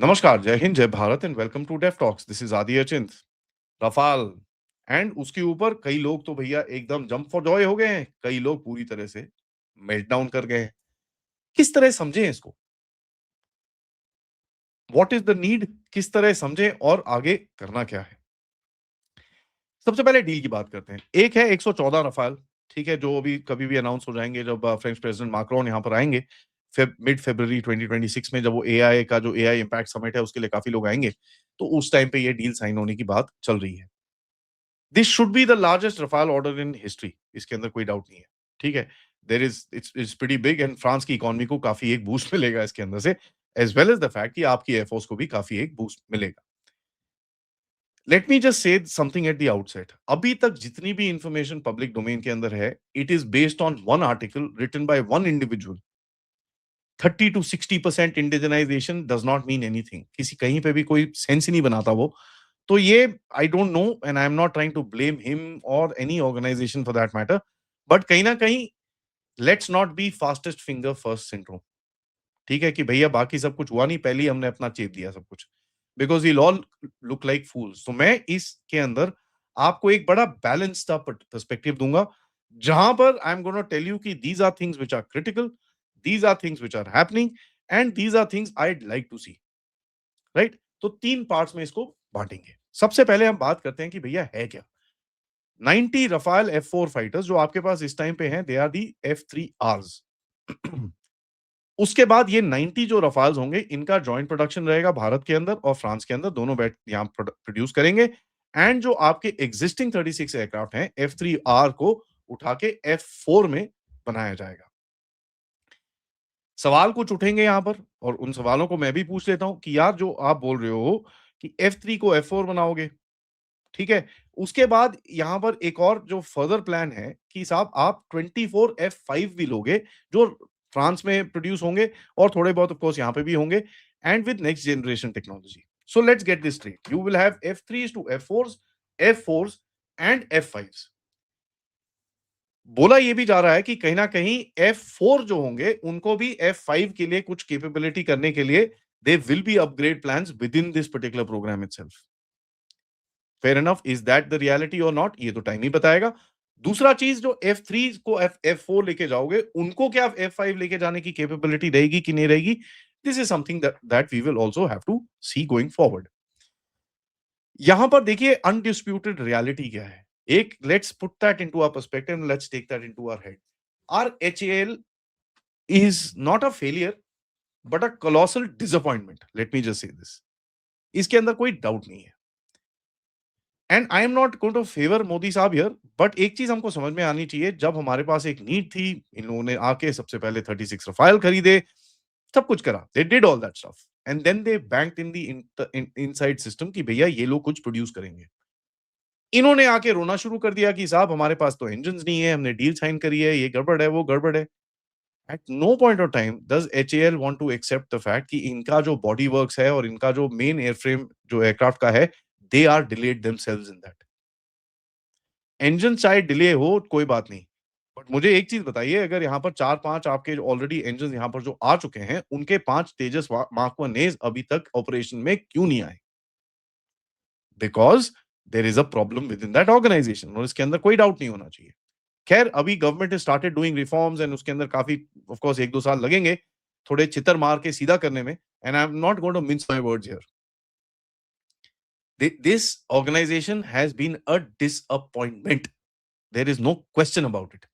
नमस्कार, जय हिंद, जय Bharat and welcome to Def Talks. This is Aadi Achint. Rafale and उसके ऊपर कई लोग तो भैया एकदम जंप फॉर जॉय हो गए हैं, कई लोग पूरी तरह से मेल्टडाउन कर गए हैं। किस तरह समझें इसको? What is the need? किस तरह समझें और आगे करना क्या है? सबसे पहले डील की बात करते हैं। एक है 114 रफाल, ठीक है, जो अभी कभी भी अनाउंस हो जाएंगे जब फ्रेंच प्रेसिडेंट मैक्रोन यहाँ पर आएंगे। मिड फरवरी 2026 में जब वो एआई का जो एआई इम्पैक्ट समिट है उसके लिए काफी लोग आएंगे, तो उस टाइम पे ये डील साइन होने की बात चल रही है। This should be the largest Rafale order in history, इसके अंदर कोई डाउट नहीं है। ठीक है, there is it's pretty big and France की इकोनॉमी को काफी एक बूस्ट मिलेगा इसके अंदर से, as well as the fact कि आपकी एयरफोर्स को भी काफी एक बूस्ट मिलेगा। Let me just say something at the outset. अभी तक जितनी भी इंफॉर्मेशन पब्लिक डोमेन के अंदर है, it is based on one article written by one individual. 30 to 60% indigenization does not mean anything. किसी कहीं पे भी कोई सेंस ही नहीं बनाता वो। तो ये I don't know and I am not trying to blame him or any organisation for that matter, but कहीं ना कहीं let's not be fastest finger first syndrome. ठीक है कि भैया बाकी सब कुछ हुआ नहीं, पहले ही हमने अपना चेप दिया सब कुछ, because we'll all look like fools. तो मैं इसके अंदर आपको एक बड़ा बैलेंस्ड पर्सपेक्टिव दूंगा, जहां पर I am gonna tell you कि these are things which are critical, these are things which are happening and these are things I'd like to see. Right? तो तीन पार्ट्स में इसको बांटेंगे। सबसे पहले हम बात करते हैं कि भैया है क्या। 90 रफाल F4 फाइटर्स जो आपके पास इस टाइम पे हैं, दे आर दी F3Rs। उसके बाद ये 90 जो रफाल्स होंगे, इनका जॉइंट प्रोडक्शन रहेगा भारत के अंदर और फ्रांस के अंदर, दोनों बैठ यहां प्रोड्यूस करेंगे। एंड जो आपके एग्जिस्टिंग 36 एयरक्राफ्ट हैं, F3R को उठा के F4 में बनाया जाएगा। सवाल कुछ उठेंगे यहां पर, और उन सवालों को मैं भी पूछ लेता हूं कि यार जो आप बोल रहे हो कि F3 को F4 बनाओगे, ठीक है, उसके बाद यहां पर एक और जो फर्दर प्लान है कि साहब आप 24 F5 भी लोगे, जो फ्रांस में प्रोड्यूस होंगे और थोड़े बहुत ऑफ कोर्स यहां पे भी होंगे, and with next generation technology. So let's get this straight, you will have F3s to F4s, F4s and F5s। बोला ये भी जा रहा है कि कहीं ना कहीं F4 जो होंगे उनको भी F5 के लिए कुछ कैपेबिलिटी करने के लिए they will be upgrade plans within this particular program itself. Fair enough, is that the reality और नॉट, ये तो टाइम ही बताएगा। दूसरा चीज, जो F3 को F4 लेके जाओगे, उनको क्या F5 लेके जाने की कैपेबिलिटी रहेगी कि नहीं रहेगी, this is something that we will also have to see going forward. यहां पर देखिए अनडिस्प्यूटेड रियलिटी क्या है। एक, let's put that into our perspective and let's take that into our head. Our HAL is not a failure but a colossal disappointment, let me just say this. इसके अंदर कोई doubt नहीं है, and I am not going to favour Modi साहब here, but एक चीज हमको समझ में आनी चाहिए, जब हमारे पास एक नीड थी, इन लोगों ने आके सबसे पहले 36 रफाल खरीदे, सब कुछ करा, they did all that stuff and then they banked in the inside system कि भैया ये लोग कुछ प्रोड्यूस करेंगे। इन्होंने आके रोना शुरू कर दिया कि साहब हमारे पास तो इंजन नहीं है, हमने डील साइन करी है, ये गड़बड़ है, वो गड़बड़ है। At no point of time does HAL want to accept the fact कि इनका जो बॉडी वर्क्स है और इनका जो मेन एयरफ्रेम जो एयरक्राफ्ट का है, they are delayed themselves in that. Engine चाहे डिले हो कोई बात नहीं, बट मुझे एक चीज बताइए, अगर यहाँ पर 4-5 आपके ऑलरेडी इंजन यहाँ पर जो आ चुके हैं, उनके 5 तेजस मार्क 1 एज अभी तक ऑपरेशन में क्यों नहीं आए? Because there is a problem within that organization, और इसके अंदर कोई डाउट नहीं होना चाहिए। खैर, अभी government started doing reforms and उसके अंदर काफी ऑफ कोर्स 1-2 साल लगेंगे थोड़े छितर मार के सीधा करने में, and I am not going to mince my words here. This organization has been a disappointment. There is no question about it.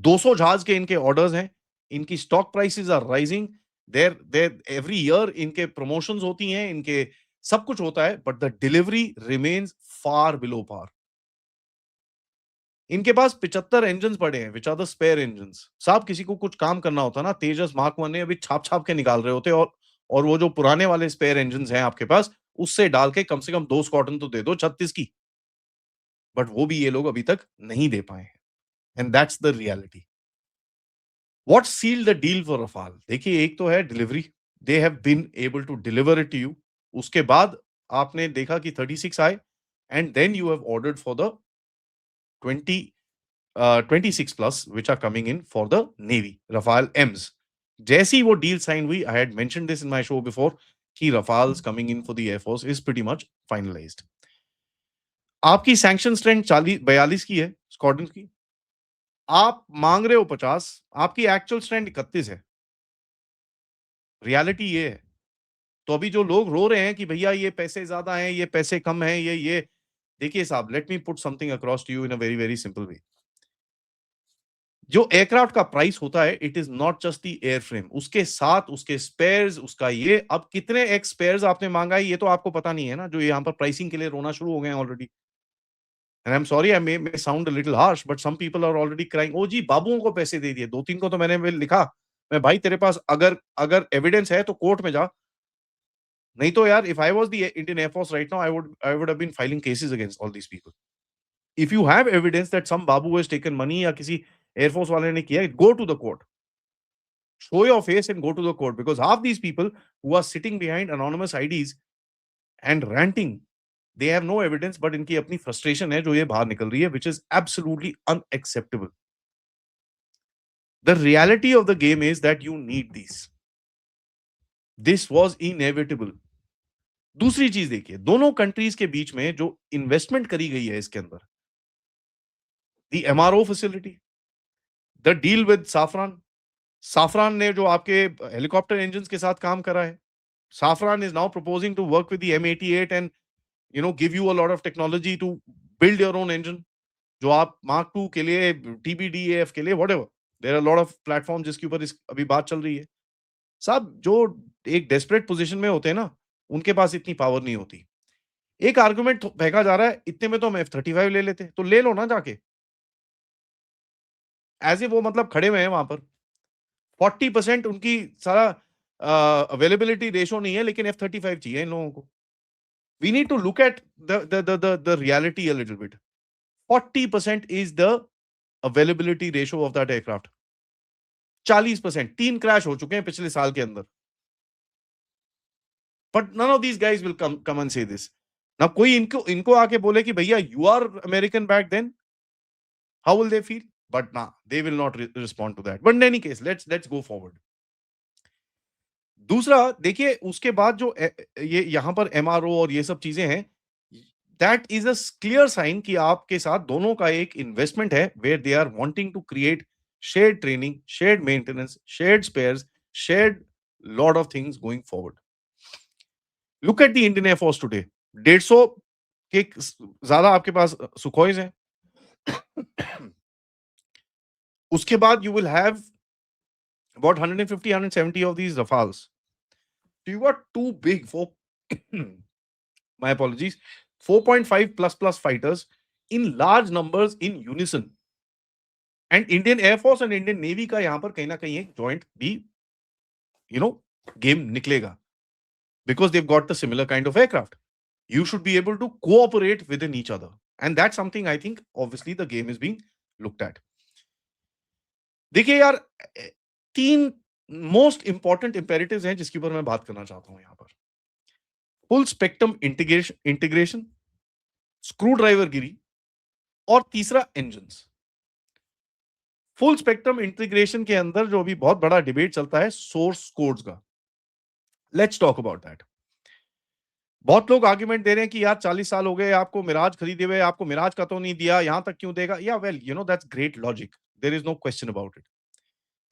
200 जहाज के इनके ऑर्डर्स हैं, इनकी stock prices are rising, there there every year इनके promotions होती हैं, इनके सब कुछ होता है, but the delivery remains far below par. इनके पास 75 इंजन पड़े हैं, which are the spare engine. साहब किसी को कुछ काम करना होता ना, तेजस मार्क 1 ने अभी छाप छाप के निकाल रहे होते, और वो जो पुराने वाले स्पेयर इंजन हैं आपके पास, उससे डाल के कम से कम 2 स्क्वाड्रन तो दे दो 36 की, बट वो भी ये लोग अभी तक नहीं दे पाए हैं, and that's the reality. What sealed the deal for Rafale? देखिए, एक तो है delivery, they have been able to deliver it to you. उसके बाद आपने देखा कि 36 आए, and then you have ordered for the 20 26 plus which are coming in for the navy Rafale Ms. जैसी वो डील साइन हुई, I had mention this in my show before, कि Rafales coming in for the Air Force is pretty much finalized. आपकी sanction strength 42 की है squadron की, आप मांग रहे हो 50, आपकी एक्चुअल स्ट्रेंथ 31 है। रियलिटी ये है। तो अभी जो लोग रो रहे हैं कि भैया ये पैसे ज्यादा हैं, ये पैसे कम हैं, ये देखिए साहब, let me put something across to you in a very very simple way. जो एयरक्राफ्ट का प्राइस होता है, it is not just the airframe, उसके साथ उसके स्पेयर्स, उसका ये, अब कितने एक्स स्पेयर्स आपने मांगा है ये तो आपको पता नहीं है ना, जो यहाँ पर प्राइसिंग के लिए रोना शुरू हो गए हैं already. And I am sorry, I may sound a little harsh, but some people are already crying, ओ जी बाबुओं को पैसे दे दिए, 2-3 को तो मैंने लिखा, मैं भाई तेरे पास अगर अगर एविडेंस है तो कोर्ट में जा, नहीं तो यार, if I was the Indian air force right now, I would have been filing cases against all these people. If you have evidence that some babu has taken money या किसी एयरफोर्स वाले ने किया, go to the court, show your face and go to the court, because half these people who are sitting behind anonymous IDs and ranting, they have no evidence, but इनकी अपनी frustration है जो ये बाहर निकल रही है, which is absolutely unacceptable. The reality of the game is that you need these. This was inevitable. दूसरी चीज देखिए, दोनों कंट्रीज के बीच में जो इन्वेस्टमेंट करी गई है इसके अंदर, the MRO facility, the deal with Safran ने जो आपके हेलीकॉप्टर इंजन के साथ काम करा है, Safran is now proposing to work with the M88 and give you a lot of technology to build your own engine, जो आप Mark II के लिए, TBDAF के लिए, whatever, there are a lot of platforms जिसके ऊपर अभी बात चल रही है। साहब जो एक डेस्परेट पोजीशन में होते हैं ना, उनके पास इतनी पावर नहीं होती। एक आर्गुमेंट फेंका जा रहा है, इतने में तो हम F-35 ले लेते, तो ले लो ना जाके, एज ए वो मतलब खड़े हुए हैं वहां पर, 40% उनकी सारा अवेलेबिलिटी रेशो नहीं है, लेकिन F-35 चाहिए इन लोगों को। We need to look at the reality a little bit. 40% is the availability ratio of that aircraft. 40%, 3 crash हो चुके हैं पिछले साल के अंदर। But none of these guys will come and say this. Now कोई इनको आके बोले कि भैया you are American back then, how will they feel? But nah, they will not respond to that. But in any case, let's go forward. दूसरा देखिए, उसके बाद जो ये यहाँ पर MRO और ये सब चीजें हैं, that is a clear sign कि आपके साथ दोनों का एक इन्वेस्टमेंट है, where they are wanting to create shared training, shared maintenance, shared spares, shared lot of things going forward. Look at the Indian air force today, 150 के ज्यादा आपके पास सुखोइज हैं। उसके बाद you will have about 150, 170 of these Rafales. So you got two big my apologies, 4.5 plus fighters in large numbers in unison. And Indian Air Force and Indian Navy का यहां पर कहीं ना कहीं एक joint भी game निकलेगा, because they've got the similar kind of aircraft. You should be able to cooperate within each other, and that's something I think obviously the game is being looked at. देखिए यार, 3 most important इंपेरेटिव्स हैं जिसके ऊपर मैं बात करना चाहता हूं यहां पर। Full spectrum integration, screwdriver गिरी, और तीसरा इंजन्स। फुल स्पेक्ट्रम इंटीग्रेशन के अंदर जो अभी बहुत बड़ा डिबेट चलता है सोर्स कोड्स का, लेट्स टॉक अबाउट दैट। बहुत लोग आर्ग्यूमेंट दे रहे हैं कि यार 40 साल हो गए आपको मिराज खरीदे हुए, आपको मिराज का तो नहीं दिया, यहां तक क्यों देगा? या well, that's great logic, there is no question about it.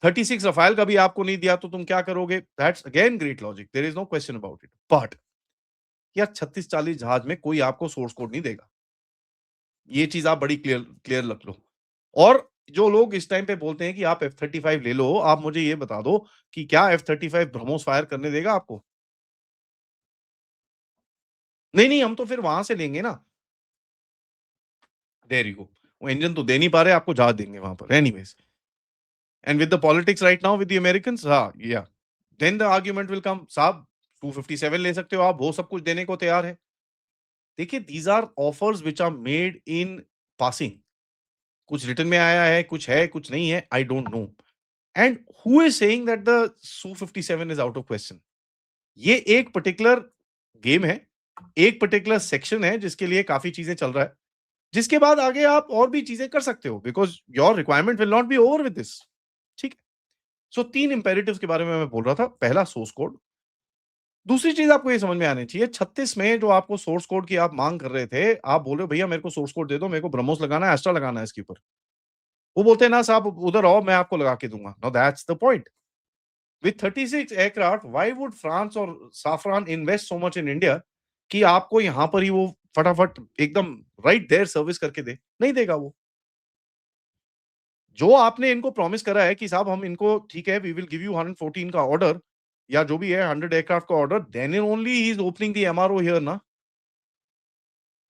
36 Rafale का भी आपको नहीं दिया तो तुम क्या करोगे? That's again great logic, there is no question about it. But यार 36-40 जहाज में कोई आपको सोर्स कोड नहीं देगा, ये चीज आप बड़ी क्लियर रख लो। और जो लोग इस टाइम पे बोलते हैं कि आप F-35 ले लो, आप मुझे ये बता दो कि क्या F-35 ब्रह्मोस फायर करने देगा आपको? नहीं, हम तो फिर वहां से लेंगे ना। देयर यू गो, वो इंजन तो दे नहीं पा रहे, आपको जहाज देंगे वहां पर। Anyways, and with the politics right now with the Americans, या then the argument will come, साहब 257 ले सकते हो आप, वो सब कुछ देने को तैयार है। देखिए, these are offers which are made in passing, कुछ रिटर्न में आया है, कुछ नहीं है, I don't know. And who is saying that the Su-57 is out of question? ये एक पर्टिकुलर गेम है, एक पर्टिकुलर सेक्शन है जिसके लिए काफी चीजें चल रहा है, जिसके बाद आगे आप और भी चीजें कर सकते हो, because your requirement will not be over with this. ठीक है, सो 3 इंपेरेटिव्स के बारे में मैं बोल रहा था। पहला सोर्स कोड, दूसरी चीज आपको ये समझ में आनी चाहिए, 36 में जो आपको सोर्स कोड की आप मांग कर रहे थे, आप बोल रहे हो भैया मेरे को सोर्स कोड दे दो, मेरे को ब्रह्मोस लगाना है, एस्ट्रा लगाना है इसके ऊपर। वो बोलते हैं ना साहब उधर आओ मैं आपको लगा के दूंगा। No that's the point. With 36 aircraft why would France और Safran invest so much in India कि आपको यहां पर ही वो फटाफट एकदम राइट देयर सर्विस करके दे? नहीं देगा वो। जो आपने इनको प्रॉमिस करा है कि साहब हम इनको ठीक है वी विल गिव यू 114 का ऑर्डर या जो भी है 100 एयरक्राफ्ट का ऑर्डर, देन ओनली ही is opening the MRO here ना।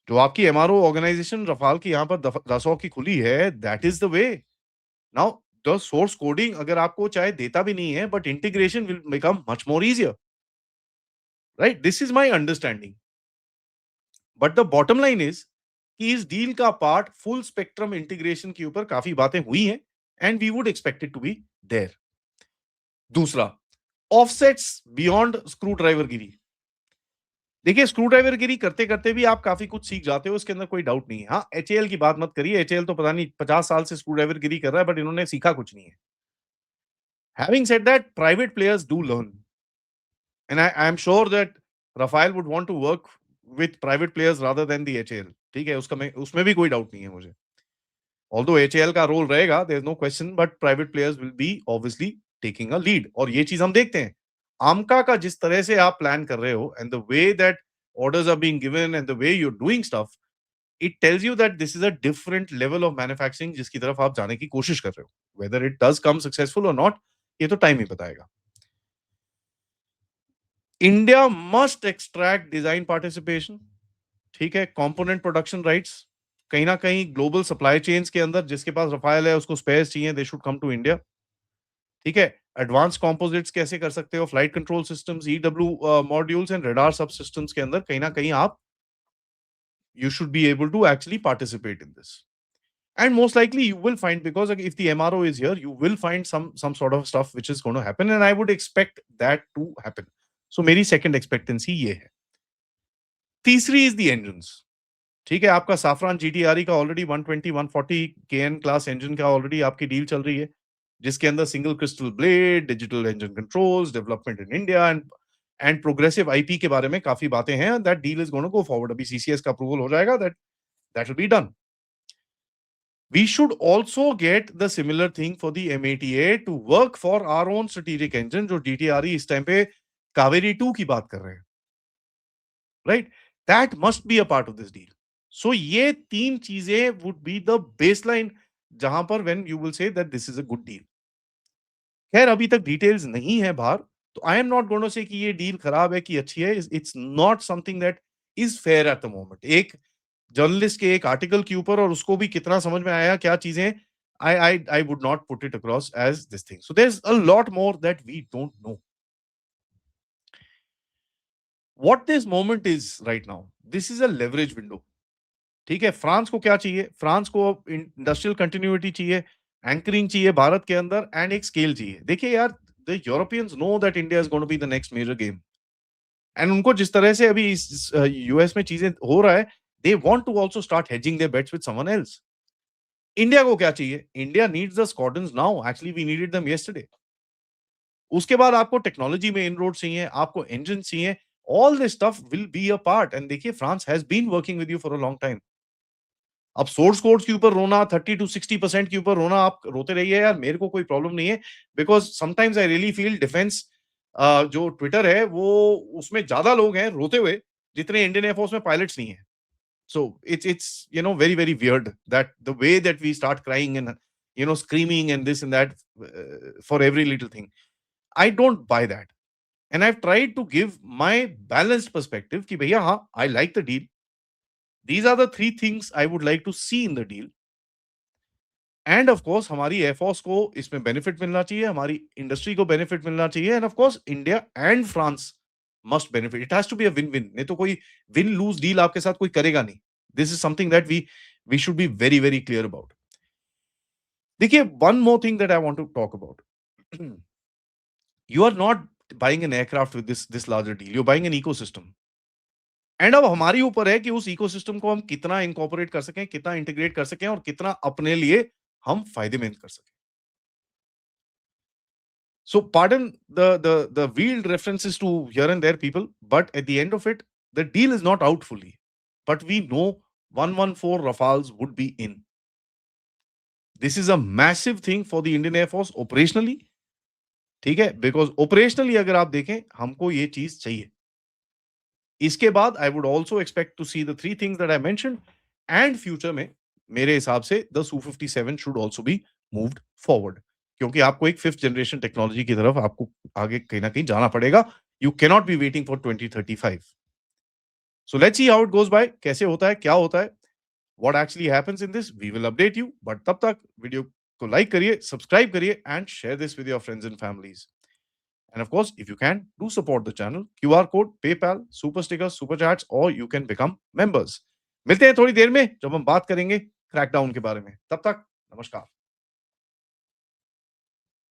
जो आपकी एमआरओ ऑर्गेनाइजेशन रफाल की यहाँ पर दसों की खुली है, that is the way. Now the source coding अगर आपको चाहे देता भी नहीं है, but integration will become much more easier, right? This is my understanding. But the bottom line is कि इस डील का पार्ट फुल स्पेक्ट्रम इंटीग्रेशन के ऊपर काफी बातें हुई हैं and we would expect it to be there. दूसरा, ऑफसेट्स बियॉन्ड स्क्रू ड्राइवर गिरी। देखिए स्क्रू ड्राइवर गिरी करते करते भी आप काफी कुछ सीख जाते हो, इसके अंदर कोई डाउट नहीं है। हाँ, एचएएल की बात मत करिए, एचएएल तो पता नहीं 50 साल से स्क्रू ड्राइवर गिरी कर रहा है, बट इन्होंने सीखा कुछ नहीं है। Having said that, private players do learn and I am sure that Rafale would want to work with private players rather than the HAL. ठीक है, उसका मैं उसमें भी कोई डाउट नहीं है मुझे। ऑल्दो एचएएल का रोल रहेगा, there is no question, but private players will be obviously taking a lead, और ये चीज हम देखते हैं। आमका का जिस तरह से आप प्लान कर रहे हो and the way that orders are being given and the way you're doing stuff, it tells you that this is a different level of manufacturing जिसकी तरफ आप जाने की कोशिश कर रहे हो। Whether it does come successful or not, ये तो टाइम ही बताएगा। India must extract design participation, ठीक है, कंपोनेंट प्रोडक्शन राइट्स। कहीं ना कहीं ग्लोबल सप्लाई चेन्स के अंदर जिसके पास रफाल है उसको स्पेयर्स चाहिए, they should come to India. ठीक है, एडवांस कंपोजिट्स कैसे कर सकते हो, flight control systems, EW modules and radar subsystems के अंदर कहीं ना कहीं आप you should be able to actually participate in this, and most likely you will find, because if the MRO is here you will find some sort of stuff which is going to happen, and I would expect that to happen. So मेरी second expectancy ये है। तीसरी is the engines। ठीक है, आपका Safran GTRE का already 120 140 KN class engine का already आपकी डील चल रही है, जिसके अंदर single crystal blade, digital engine controls, development in India and progressive IP के बारे में काफी बातें हैं। That deal is going to go forward. अभी सीसीएस का अप्रूवल हो जाएगा, that will be done. We should also get the similar thing for the M80A to work for our own strategic engine, जो GTRE इस time पे कावेरी 2 की बात कर रहे हैं, right? That must be a part of this deal. So ये तीन चीजें वुड बी द बेसलाइन जहां पर when you will say that this is a good deal. खैर अभी तक डिटेल्स नहीं है बाहर, तो I am not going to say कि ये डील खराब है कि अच्छी है। It's not something that is fair at the moment. एक जर्नलिस्ट के एक आर्टिकल के ऊपर और उसको भी कितना समझ में आया क्या चीजें, I would not put it across as this thing. So there's a lot more that we don't know. What this moment is right now, this is a leverage window. ठीक है, फ्रांस को क्या चाहिए? फ्रांस को industrial continuity चाहिए, anchoring चाहिए भारत के अंदर, एंड एक स्केल चाहिए। देखिए यार, the Europeans know that India is going to be the next major game, and उनको जिस तरह से अभी इस यूएस में चीजें हो रहा है, they want to also start hedging their bets with someone else. India को क्या चाहिए? India needs the squadrons now, actually we needed them yesterday. उसके बाद आपको टेक्नोलॉजी में इनरोड चाहिए, आपको इंजन चाहिए, all this stuff will be a part. And देखिए France has been working with you for a long time. अब सोर्स कोड्स के ऊपर रोना, 30 टू 60% के ऊपर रोना, आप रोते रहिए यार, मेरे को कोई प्रॉब्लम नहीं है, because sometimes I really feel defence जो ट्विटर है वो उसमें ज्यादा लोग हैं रोते हुए जितने इंडियन एयरफोर्स में पायलट्स नहीं है। So it's very very weird that the way that we start crying and screaming and this and that for every little thing. I don't buy that, and I've tried to give my balanced perspective कि भैया हाँ, I like the deal. These are the three things I would like to see in the deal. And of course हमारी air force को इसमें benefit मिलना चाहिए, हमारी industry को बेनिफिट मिलना चाहिए, and of course India and France must benefit. It has to be a win win, नहीं तो कोई विन लूज डील आपके साथ कोई करेगा नहीं। This is something that we should be very very clear about. देखिए one more thing that I want to talk about, you are not buying an aircraft with this larger deal, you are buying an ecosystem, and अब हमारी ऊपर है कि उस ecosystem को हम कितना इनकॉर्पोरेट कर सकें, कितना इंटीग्रेट कर सकें, और कितना अपने लिए हम फायदेमंद कर सकें। So pardon the veiled references to here and there, people, but at the end of it, the deal is not out fully. But we know 114 Rafales would be in. This is a massive thing for the Indian Air Force operationally. ठीक है, because operationally अगर आप देखें, हमको ये चीज चाहिए. इसके बाद I would also expect to see the three things that I mentioned, and future में मेरे हिसाब से the Su-57 should also be moved forward, क्योंकि आपको एक फिफ्थ जनरेशन टेक्नोलॉजी की तरफ आपको आगे कहीं ना कहीं जाना पड़ेगा. You cannot be waiting for 2035. So let's see how it goes by, कैसे होता है, क्या होता है, what actually happens in this, we will update you. But तब तक वीडियो को लाइक करिए, सब्सक्राइब करिए, and share this with your friends and families. And of course, if you can, do support the channel. QR code, PayPal, super stickers, super chats, or you can become members. मिलते हैं थोड़ी देर में जब हम बात करेंगे crackdown के बारे में. तब तक नमस्कार.